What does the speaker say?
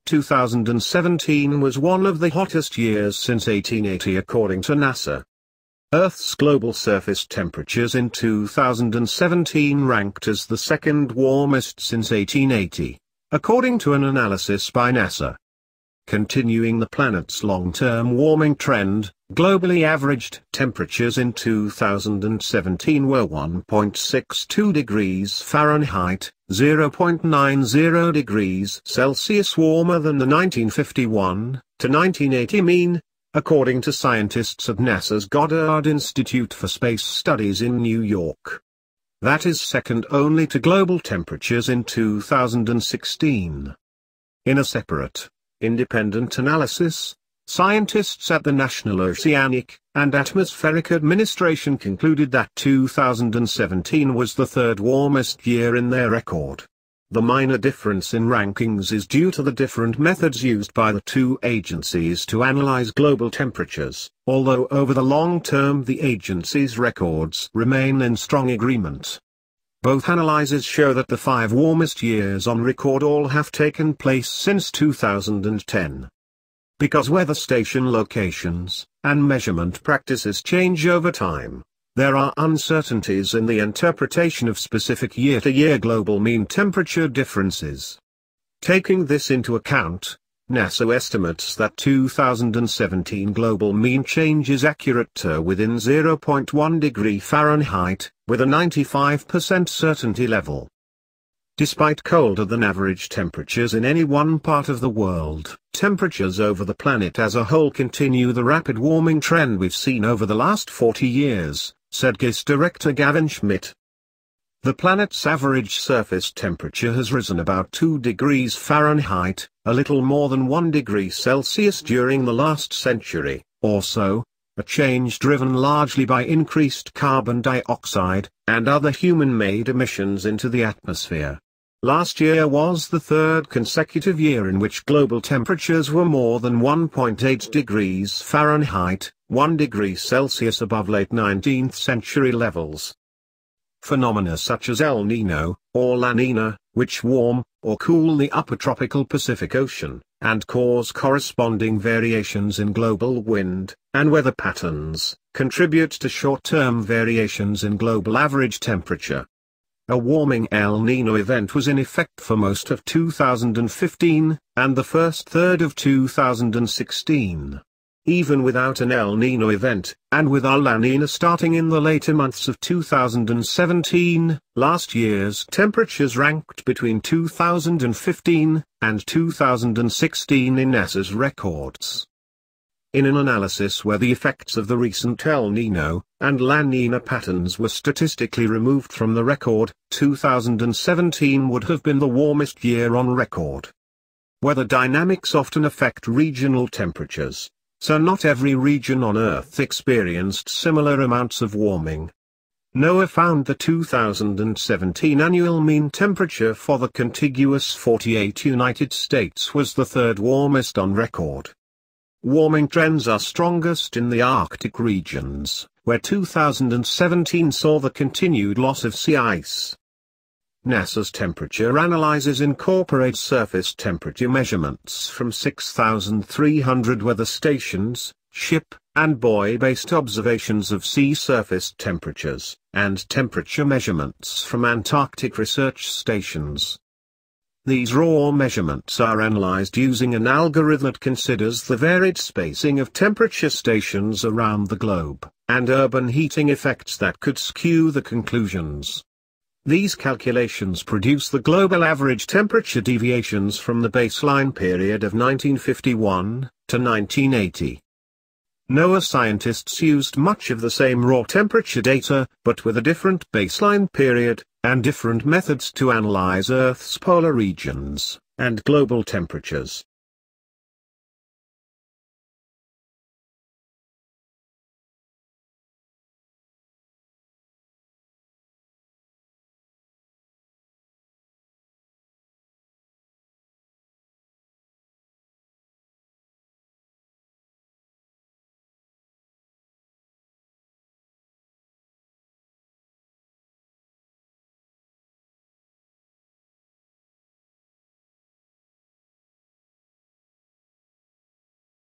2017 was one of the hottest years since 1880 according to NASA. Earth's global surface temperatures in 2017 ranked as the second warmest since 1880, according to an analysis by NASA. Continuing the planet's long-term warming trend, globally averaged temperatures in 2017 were 1.62 degrees Fahrenheit, 0.90 degrees Celsius warmer than the 1951 to 1980 mean, according to scientists at NASA's Goddard Institute for Space Studies in New York. That is second only to global temperatures in 2016. In a separate, independent analysis, scientists at the National Oceanic and Atmospheric Administration concluded that 2017 was the third warmest year in their record. The minor difference in rankings is due to the different methods used by the two agencies to analyze global temperatures, although over the long term the agencies' records remain in strong agreement. Both analyses show that the 5 warmest years on record all have taken place since 2010. Because weather station locations and measurement practices change over time, there are uncertainties in the interpretation of specific year-to-year global mean temperature differences. Taking this into account, NASA estimates that 2017 global mean change is accurate to within 0.1 degree Fahrenheit, with a 95% certainty level. Despite colder than average temperatures in any one part of the world, temperatures over the planet as a whole continue the rapid warming trend we've seen over the last 40 years, said GIS Director Gavin Schmidt. The planet's average surface temperature has risen about 2 degrees Fahrenheit, a little more than 1 degree Celsius during the last century, or so, a change driven largely by increased carbon dioxide and other human-made emissions into the atmosphere. Last year was the third consecutive year in which global temperatures were more than 1.8 degrees Fahrenheit, 1 degree Celsius above late 19th century levels. Phenomena such as El Niño, or La Niña, which warm or cool the upper tropical Pacific Ocean, and cause corresponding variations in global wind and weather patterns, contribute to short-term variations in global average temperature. A warming El Niño event was in effect for most of 2015, and the first third of 2016. Even without an El Niño event, and with our La Niña starting in the later months of 2017, last year's temperatures ranked between 2015 and 2016 in NASA's records. In an analysis where the effects of the recent El Niño and La Niña patterns were statistically removed from the record, 2017 would have been the warmest year on record. Weather dynamics often affect regional temperatures, so not every region on Earth experienced similar amounts of warming. NOAA found the 2017 annual mean temperature for the contiguous 48 United States was the third warmest on record. Warming trends are strongest in the Arctic regions, where 2017 saw the continued loss of sea ice. NASA's temperature analyses incorporate surface temperature measurements from 6,300 weather stations, ship and buoy-based observations of sea surface temperatures, and temperature measurements from Antarctic research stations. These raw measurements are analyzed using an algorithm that considers the varied spacing of temperature stations around the globe, and urban heating effects that could skew the conclusions. These calculations produce the global average temperature deviations from the baseline period of 1951 to 1980. NOAA scientists used much of the same raw temperature data, but with a different baseline period, and different methods to analyze Earth's polar regions and global temperatures.